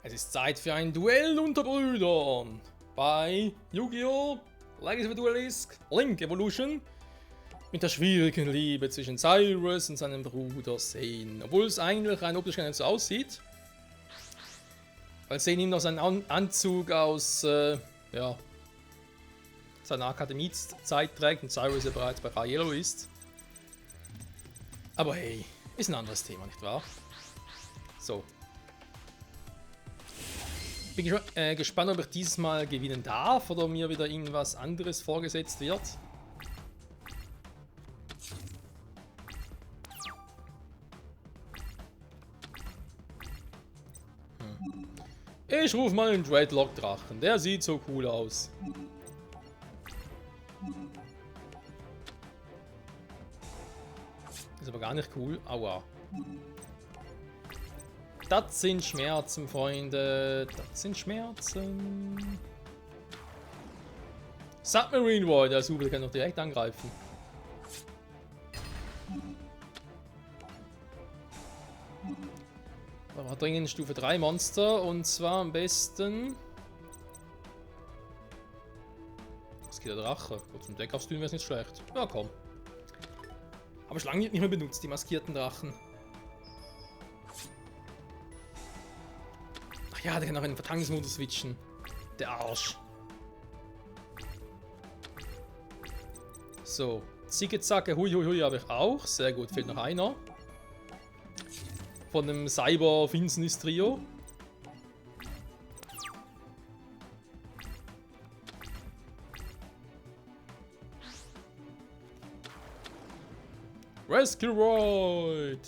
Es ist Zeit für ein Duell unter Brüdern bei Yu-Gi-Oh! Legacy of Duelisk Link Evolution mit der schwierigen Liebe zwischen Cyrus und seinem Bruder Zane. Obwohl es eigentlich rein optisch gar nicht so aussieht. Weil Zane ihm noch seinen Anzug aus ja, seiner Akademiezeit trägt und Cyrus ja bereits bei Raiello ist. Aber hey, ist ein anderes Thema, nicht wahr? So. Bin gespannt, ob ich dieses Mal gewinnen darf oder mir wieder irgendwas anderes vorgesetzt wird. Ich rufe mal einen Dreadlock-Drachen. Der sieht so cool aus. Ist aber gar nicht cool. Aua. Das sind Schmerzen, Freunde. Das sind Schmerzen. Submarine War, der super, der kann doch direkt angreifen. Aber dringend Stufe 3 Monster und zwar am besten. Was geht der Drache? Gut, zum Deck aufs Dünn wäre es nicht schlecht. Ja, komm. Aber schon lange nicht mehr benutzt, die maskierten Drachen. Ach ja, der kann auch in den Verteidigungsmodus switchen. Der Arsch. So, Zicke-Zacke, hui hui hui habe ich auch. Sehr gut, fehlt noch einer. Von dem Cyber-Finsternis-Trio. Rescue Roid!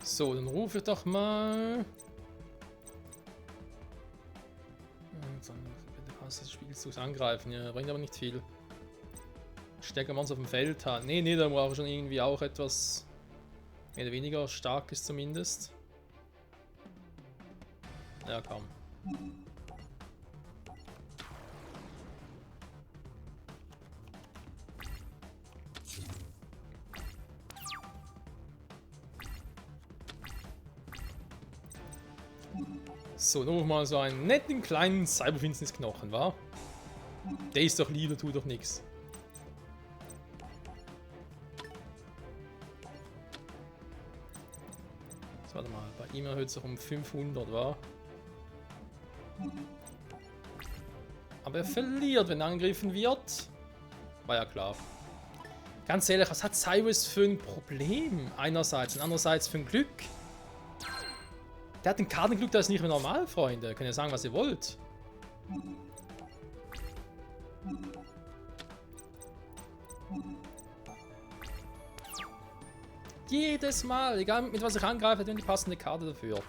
So, dann rufe ich doch mal. Bitte kannst des Spielzugs angreifen. Ja, bringt aber nicht viel. Stärker man es auf dem Feld hat. Nee, da brauche ich schon irgendwie auch etwas mehr oder weniger Starkes zumindest. Ja, komm. So, noch mal so einen netten kleinen Cyberfinsternis-Knochen, wa? Der ist doch lieb, tut doch nichts. Warte mal, bei ihm erhöht sich um 500, wa? Aber er verliert, wenn er angegriffen wird. War ja klar. Ganz ehrlich, was hat Cyrus für ein Problem? Einerseits und andererseits für ein Glück. Der hat ein Kartenglück, das ist nicht mehr normal, Freunde. Könnt ihr sagen, was ihr wollt. Jedes Mal, egal mit was ich angreife, hat er die passende Karte dafür.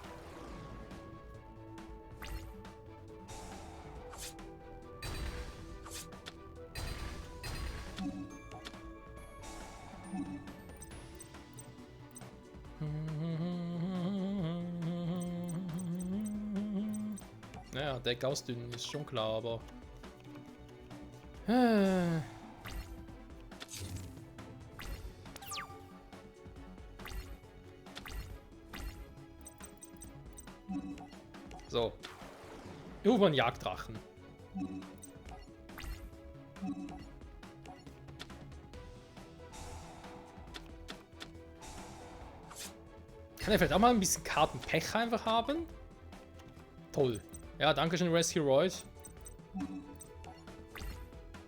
Naja, Deck ausdünnen ist schon klar, aber... So. Ich rufe mal einen Jagddrachen. Kann er vielleicht auch mal ein bisschen Kartenpech einfach haben? Toll. Ja, danke schön, Rescue Roid.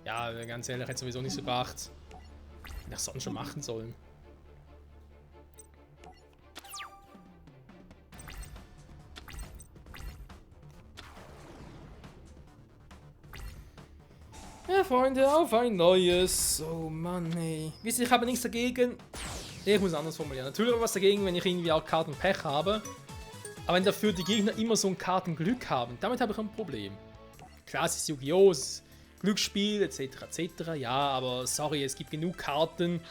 Ja, ganz ehrlich, hätte sowieso nicht so gebracht. Hätte ich sonst schon machen sollen. Ja, Freunde, auf ein neues. Oh Mann, ey. Wisst ihr, ich habe nichts dagegen. Ich muss anders formulieren. Natürlich habe ich was dagegen, wenn ich irgendwie auch Kartenpech habe. Aber wenn dafür die Gegner immer so ein Kartenglück haben, damit habe ich ein Problem. Klar, es ist Yu-Gi-Oh! Glücksspiel, etc., etc. Ja, aber sorry, es gibt genug Karten,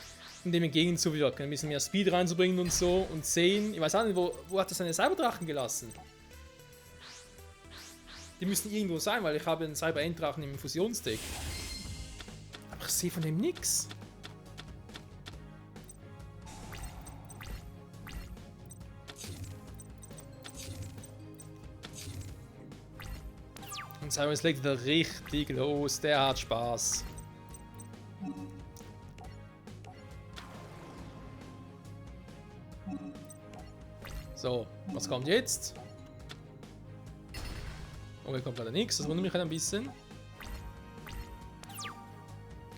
um dem entgegenzuwirken, ein bisschen mehr Speed reinzubringen und so und sehen. Ich weiß auch nicht, wo hat er seine Cyberdrachen gelassen? Die müssen irgendwo sein, weil ich habe einen Cyber-Enddrachen im Fusionsdeck. Aber ich sehe von dem nix. Und Cyrus legt wieder richtig los, der hat Spaß. So, was kommt jetzt? Okay, kommt leider nichts, das wundert mich halt ein bisschen.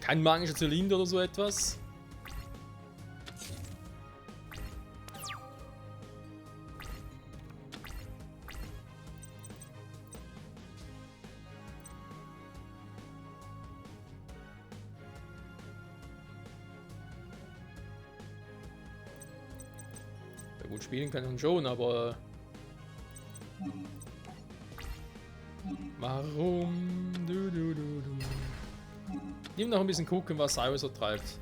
Kein magischer Zylinder oder so etwas. Ja, gut spielen kann man schon, aber... Warum? Ich will noch ein bisschen gucken, was Cyrus so treibt.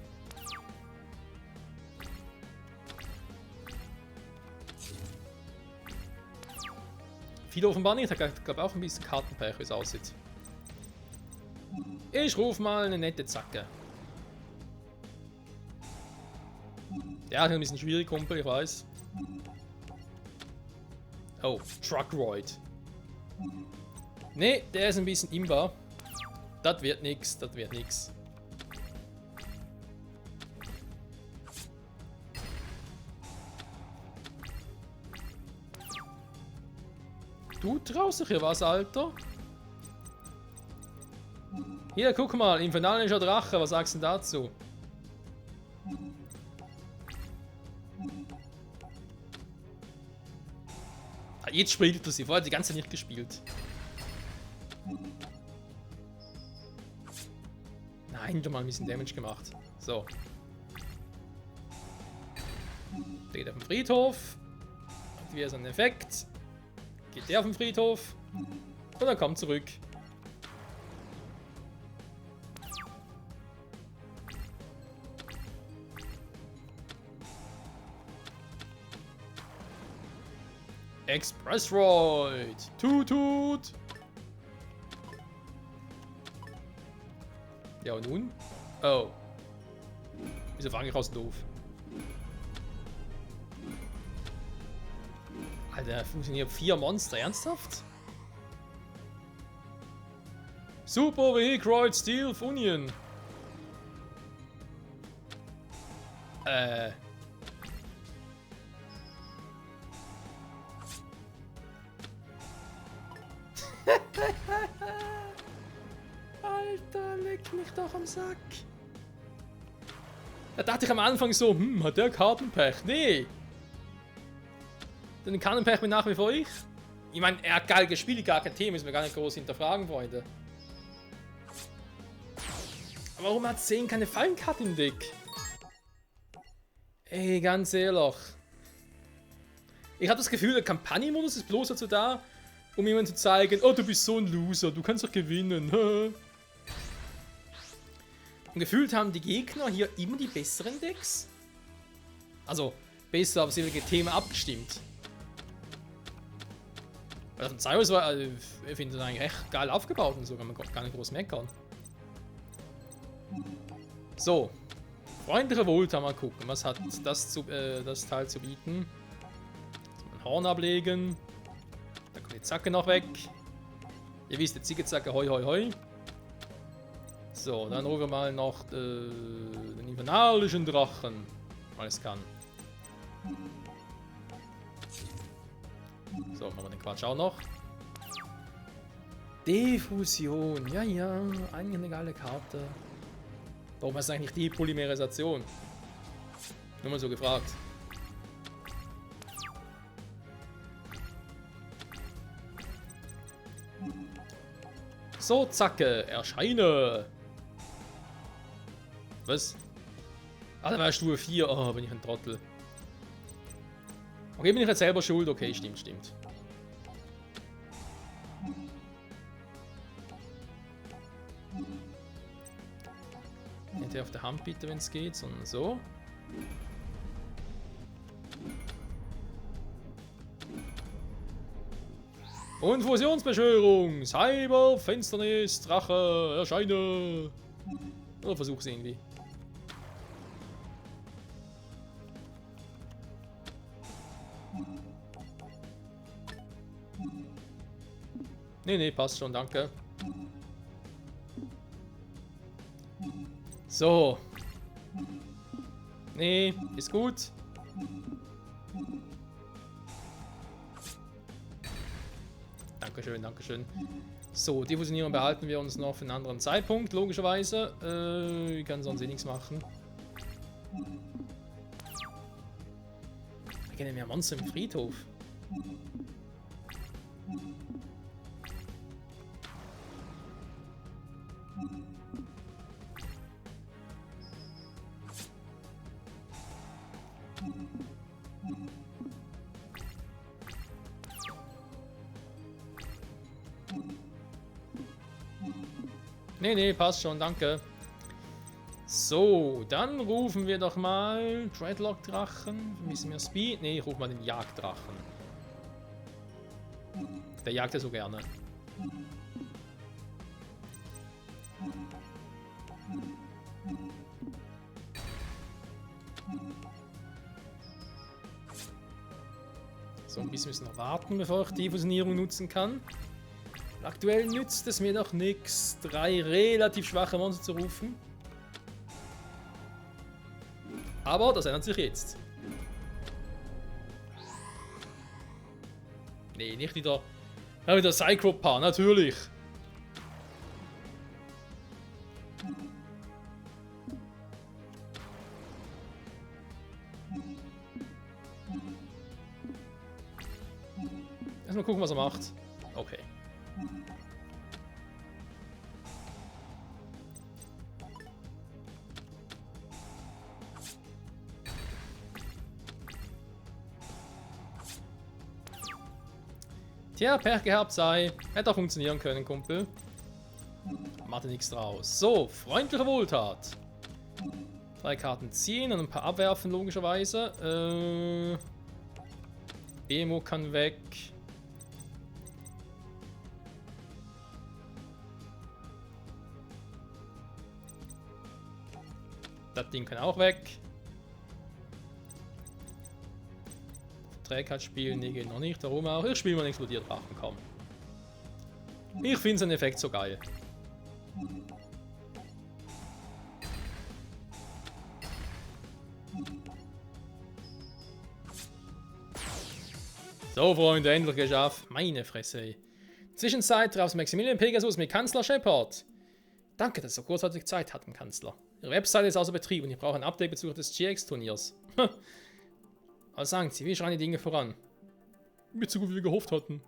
Viele offenbar nicht, ich glaube auch ein bisschen Kartenpech, wie es aussieht. Ich rufe mal eine nette Zacke. Ja, ein bisschen schwierig, Kumpel, ich weiß. Oh, Truckroid. Ne, der ist ein bisschen imbar. Das wird nix, das wird nix. Du traust dich hier was, Alter? Hier, guck mal, infernalischer Drache, was sagst du denn dazu? Ah, jetzt spielt er sie, vorher hat die ganze Zeit nicht gespielt. Nein, doch mal ein bisschen Damage gemacht. So. Der geht auf den Friedhof. Und wieder so ein Effekt. Geht der auf den Friedhof. Und er kommt zurück. Express Roid. Tut tut. Ja, und nun? Oh. Wieso fange ich aus doof? Alter, funktioniert 4 Monster, ernsthaft? Super Vehicroid Steel Union. Alter, leck mich doch am Sack. Da dachte ich am Anfang so, hat der Kartenpech? Nee. Den Kartenpech bin nach wie vor ich. Ich meine, er hat geil gespielt, gar kein Thema, müssen wir gar nicht groß hinterfragen, Freunde. Aber warum hat 10 keine Fallenkarte im Deck? Ey, ganz ehrlich. Ich habe das Gefühl, der Kampagnenmodus ist bloß dazu da, um jemandem zu zeigen, oh, du bist so ein Loser, du kannst doch gewinnen. Und gefühlt haben die Gegner hier immer die besseren Decks. Also, besser auf das jeweilige Thema abgestimmt. Weil von Cyrus war, ich finde das eigentlich echt geil aufgebaut und so, kann man gar nicht groß meckern. So. Freundliche Volta, mal gucken, was hat das Teil zu bieten. Ein Horn ablegen. Da kommt die Zacke noch weg. Ihr wisst, die Ziegezacke, hoi hoi hoi. So, dann rufen wir mal noch den infernalischen Drachen, weil es kann. So, machen wir den Quatsch auch noch. Diffusion, ja, eigentlich eine geile Karte. Warum ist eigentlich die Polymerisation? Nur mal so gefragt. So, Zacke, erscheine! Was? Ah, da war Stufe 4. Oh, bin ich ein Trottel. Okay, bin ich jetzt selber schuld? Okay, stimmt. Nicht auf der Hand bitte, wenn es geht, sondern so. Und Fusionsbeschwörung. Cyber, Finsternis, Drache, erscheine. Oder versuch's irgendwie. Nee, passt schon, danke. So. Nee, ist gut. Dankeschön, dankeschön. So, die Fusionierung behalten wir uns noch für einen anderen Zeitpunkt, logischerweise. Ich kann sonst eh nichts machen. Ich kenne mehr Monster im Friedhof. Nee, passt schon, danke. So, dann rufen wir doch mal Dreadlock-Drachen. Vermissen wir Speed? Nee, ich rufe mal den Jagddrachen. Der jagt ja so gerne. So, ein bisschen müssen wir warten, bevor ich die Fusionierung nutzen kann. Aktuell nützt es mir doch nichts, 3 relativ schwache Monster zu rufen. Aber das ändert sich jetzt. Nee, nicht wieder. Ja, wieder Cyclopa, natürlich. Erstmal gucken, was er macht. Okay. Tja, Pech gehabt sei. Hätte auch funktionieren können, Kumpel. Machte nichts draus. So, freundliche Wohltat. 3 Karten ziehen und ein paar abwerfen, logischerweise. Emo kann weg. Das Ding kann auch weg. Trägheit spielen, nee, geht noch nicht. Warum auch? Ich spiele mal einen Explodierdrachen, komm. Ich finde seinen Effekt so geil. So, Freunde, endlich geschafft. Meine Fresse, ey. Zwischenzeit traf Maximilian Pegasus mit Kanzler Shepard. Danke, dass ihr so kurzzeitig Zeit hatten, Kanzler. Ihre Webseite ist außer Betrieb und ich brauche ein Update bezüglich des GX-Turniers. Was sagen Sie, wie schreien die Dinge voran? Nicht so gut, wie wir gehofft hatten.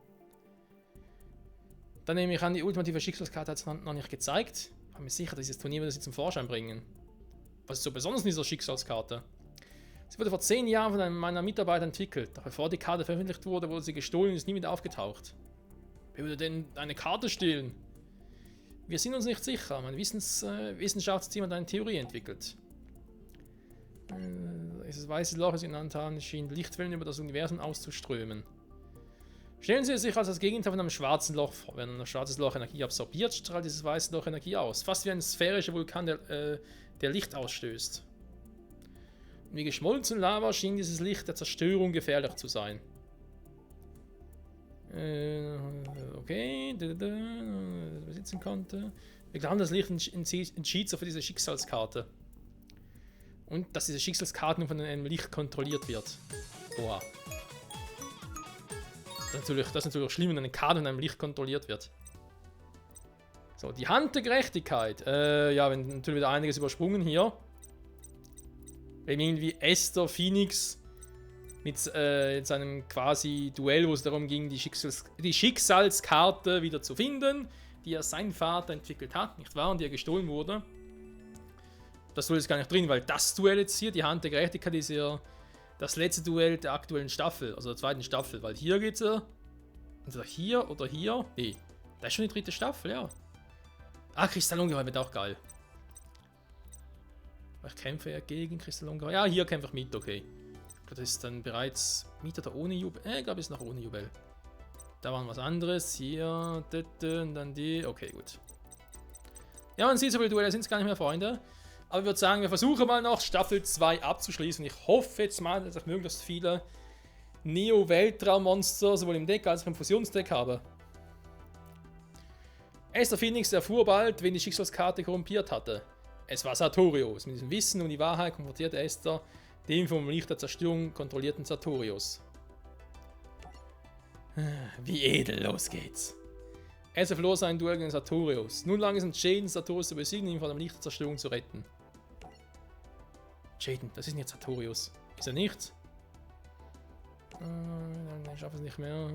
Dann nehme ich an, die ultimative Schicksalskarte hat es noch nicht gezeigt. Ich bin mir sicher, dass dieses Turnier wird sie zum Vorschein bringen. Was ist so besonders in dieser Schicksalskarte? Sie wurde vor 10 Jahren von einem meiner Mitarbeiter entwickelt. Doch bevor die Karte veröffentlicht wurde, wurde sie gestohlen und ist nie wieder aufgetaucht. Wer würde denn eine Karte stehlen? Wir sind uns nicht sicher. Mein Wissenschaftsteam hat eine Theorie entwickelt. Dieses weiße Loch, das Sie genannt haben, schien Lichtwellen über das Universum auszuströmen. Stellen Sie es sich als das Gegenteil von einem schwarzen Loch vor. Wenn ein schwarzes Loch Energie absorbiert, strahlt dieses weiße Loch Energie aus. Fast wie ein sphärischer Vulkan, der Licht ausstößt. Und wie geschmolzen Lava schien dieses Licht der Zerstörung gefährlich zu sein. Okay, besitzen konnte. Wir glauben, das Licht entschied so für diese Schicksalskarte. Und dass diese Schicksalskarte nur von einem Licht kontrolliert wird. Boah. Das ist natürlich schlimm, wenn eine Karte von einem Licht kontrolliert wird. So, die Hand der Gerechtigkeit. Ja, wir haben natürlich wieder einiges übersprungen hier. Wir haben irgendwie Esther Phoenix mit seinem quasi Duell, wo es darum ging, die Schicksalskarte wieder zu finden, die sein Vater entwickelt hat, nicht wahr? Und die er gestohlen wurde. Das Duell ist gar nicht drin, weil das Duell jetzt hier, die Hand der Gerechtigkeit, ist ja das letzte Duell der aktuellen Staffel, also der 2. Staffel, weil hier geht's ja entweder hier oder hier. Nee, das ist schon die 3. Staffel, ja. Ah, Kristallungeheuer wird auch geil. Ich kämpfe ja gegen Kristallungar. Ja, hier kämpfe ich mit, okay. Das ist dann bereits mit oder ohne Jubel. Ich glaube, es ist noch ohne Jubel. Da war was anderes. Hier, und dann die. Okay, gut. Ja, man sieht so viele Duelle sind es gar nicht mehr, Freunde. Aber ich würde sagen, wir versuchen mal noch Staffel 2 abzuschließen. Ich hoffe jetzt mal, dass ich möglichst viele Neo-Weltraummonster sowohl im Deck als auch im Fusionsdeck habe. Esther Phoenix erfuhr bald, wen die Schicksalskarte korrumpiert hatte. Es war Sartorius. Mit diesem Wissen um die Wahrheit konfrontierte Esther den vom Licht der Zerstörung kontrollierten Sartorius. Wie edel, los geht's. Esther verlor sein Duell gegen Sartorius. Nun lang ist entschieden, Sartorius zu besiegen und ihn vor dem Licht der Zerstörung zu retten. Jaden, das ist nicht Sartorius. Ist er nicht? Ich schaffe es nicht mehr.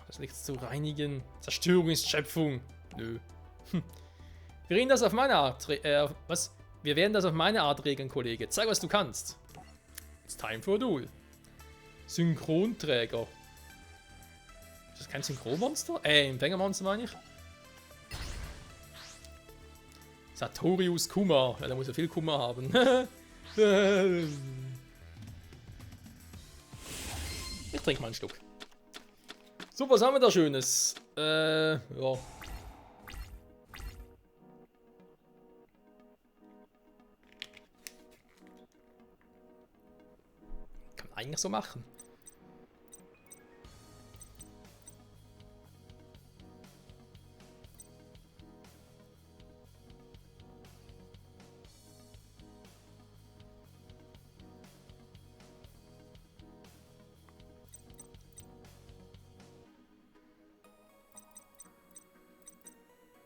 Das Licht zu reinigen. Zerstörung ist Schöpfung. Nö. Wir reden das auf meine Art. Was? Wir werden das auf meine Art regeln, Kollege. Zeig, was du kannst. It's time for a duel. Synchronträger. Ist das kein Synchronmonster? Empfängermonster meine ich. Sartorius Kummer. Ja, der muss ja viel Kummer haben. Ich trinke mal einen Schluck. So, was haben wir da Schönes? Ja. Kann man eigentlich so machen.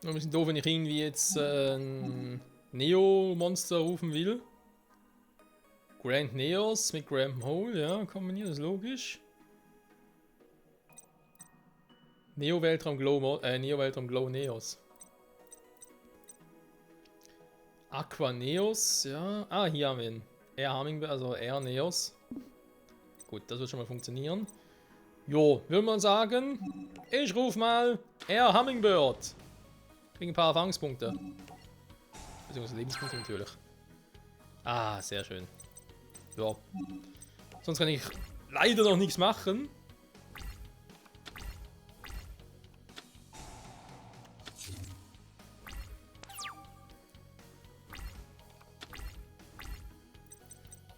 Ein bisschen doof, wenn ich irgendwie jetzt ein Neo-Monster rufen will. Grand Neos mit Grand Hole, ja, kombiniert, das ist logisch. Neo-Weltraum Glow Neos. Aqua Neos, ja. Ah, hier haben wir ihn. Air Hummingbird, also Air Neos. Gut, das wird schon mal funktionieren. Jo, würde man sagen, ich ruf mal Air Hummingbird. Kriegen ein paar Erfahrungspunkte. Beziehungsweise Lebenspunkte natürlich. Ah, sehr schön. Ja. Sonst kann ich leider noch nichts machen.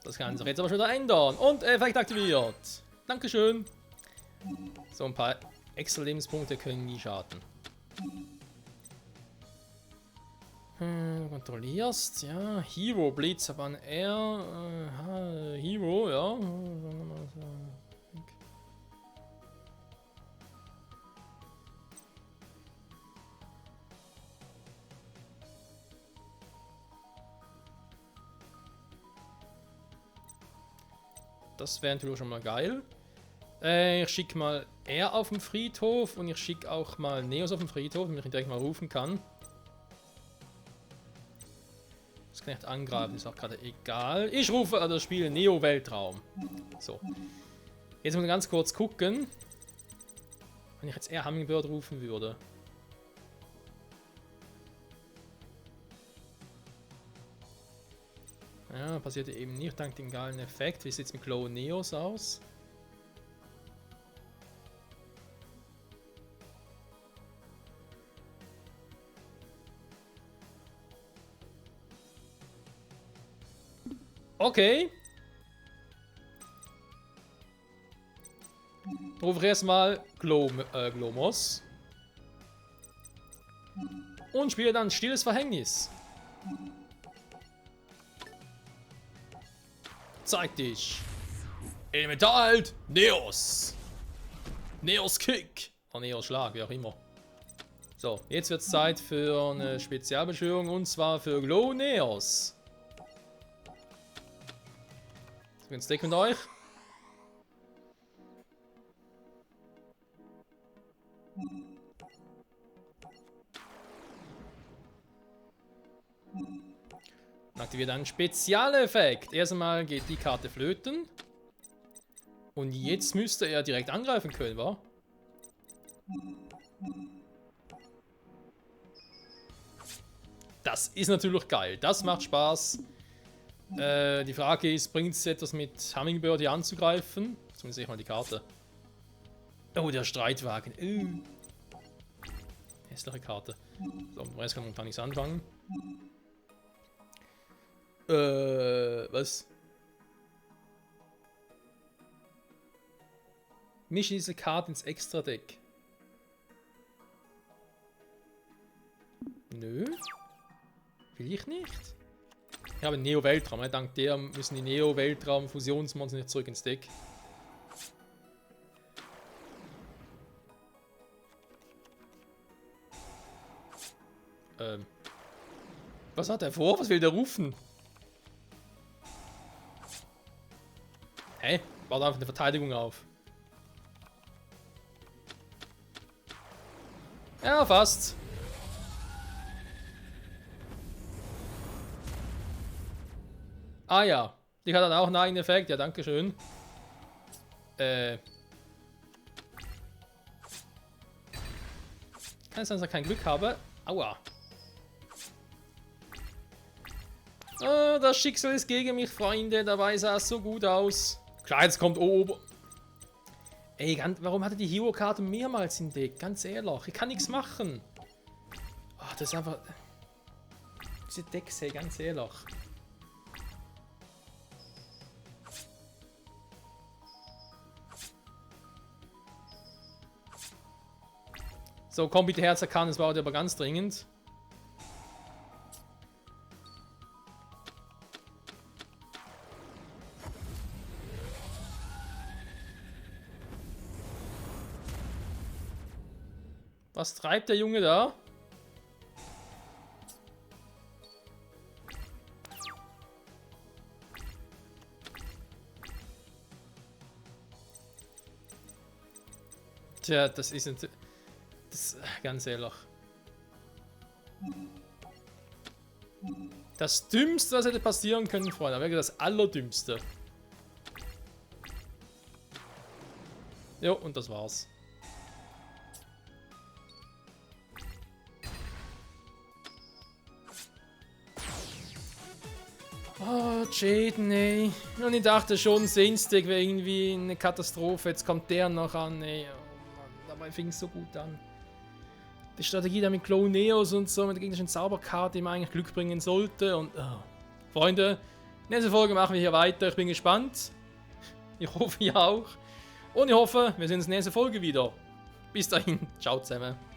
Das kann sich jetzt aber schon wieder ändern. Und Effekt aktiviert. Dankeschön. So, ein paar extra Lebenspunkte können nie schaden. Kontrollierst, ja. Hero Blitz, aber ein R. Hero, ja. Das wäre natürlich schon mal geil. Ich schicke mal R auf den Friedhof und ich schicke auch mal Neos auf den Friedhof, damit ich ihn direkt mal rufen kann. Das kann ich angreifen, ist auch gerade egal. Ich rufe das Spiel Neo Weltraum. So. Jetzt muss ich ganz kurz gucken. Wenn ich jetzt eher Hummingbird rufen würde. Ja, passierte eben nicht dank dem geilen Effekt. Wie sieht es mit Glow Neos aus? Okay. Rufe ich erstmal Glomos. Und spiele dann Stilles Verhängnis. Zeig dich. Elemental Neos. Neos Kick. Oder Neos Schlag, wie auch immer. So, jetzt wird es Zeit für eine Spezialbeschwörung und zwar für Glow Neos. So, ins Deck mit euch. Aktiviert einen Spezialeffekt. Erstmal geht die Karte flöten. Und jetzt müsste er direkt angreifen können, wa? Das ist natürlich geil. Das macht Spaß. Die Frage ist, bringt es etwas mit Hummingbird hier anzugreifen? Zumindest sehe ich mal die Karte. Oh, der Streitwagen. Hässliche Karte. So, mit dem Rest kann man gar nichts anfangen. Was? Mische diese Karte ins Extra-Deck. Nö. Will ich nicht. Ich habe Neo-Weltraum. Dank der müssen die Neo-Weltraum-Fusionsmonster nicht zurück ins Deck. Was hat er vor? Was will der rufen? Hä? Baut einfach eine Verteidigung auf. Ja, fast. Ah ja. Die hat dann auch einen eigenen Effekt. Ja, danke schön. Kann es sein, dass ich kein Glück habe? Aua. Oh, das Schicksal ist gegen mich, Freunde. Dabei sah es so gut aus. Klar, jetzt kommt oben. Ey, warum hatte die Hero-Karte mehrmals im Deck? Ganz ehrlich, ich kann nichts machen. Oh, das ist einfach... Diese Decks, hey, ganz ehrlich. So, komm bitte Herz erkannt, das war aber ganz dringend. Was treibt der Junge da? Tja, das ist nicht... Das, ganz ehrlich. Das Dümmste, was hätte passieren können, Freunde. Wirklich das Allerdümmste. Jo, und das war's. Oh, Jaden, ey. Und ich dachte schon, Sainsdeck wäre irgendwie eine Katastrophe. Jetzt kommt der noch an, ey. Oh Mann, dabei fing es so gut an. Die Strategie da mit Clone Neos und so, mit der gegnerischen Zauberkarte, die mir eigentlich Glück bringen sollte. Und, oh. Freunde, nächste Folge machen wir hier weiter. Ich bin gespannt. Ich hoffe, ihr auch. Und ich hoffe, wir sehen uns in der nächsten Folge wieder. Bis dahin, ciao zusammen.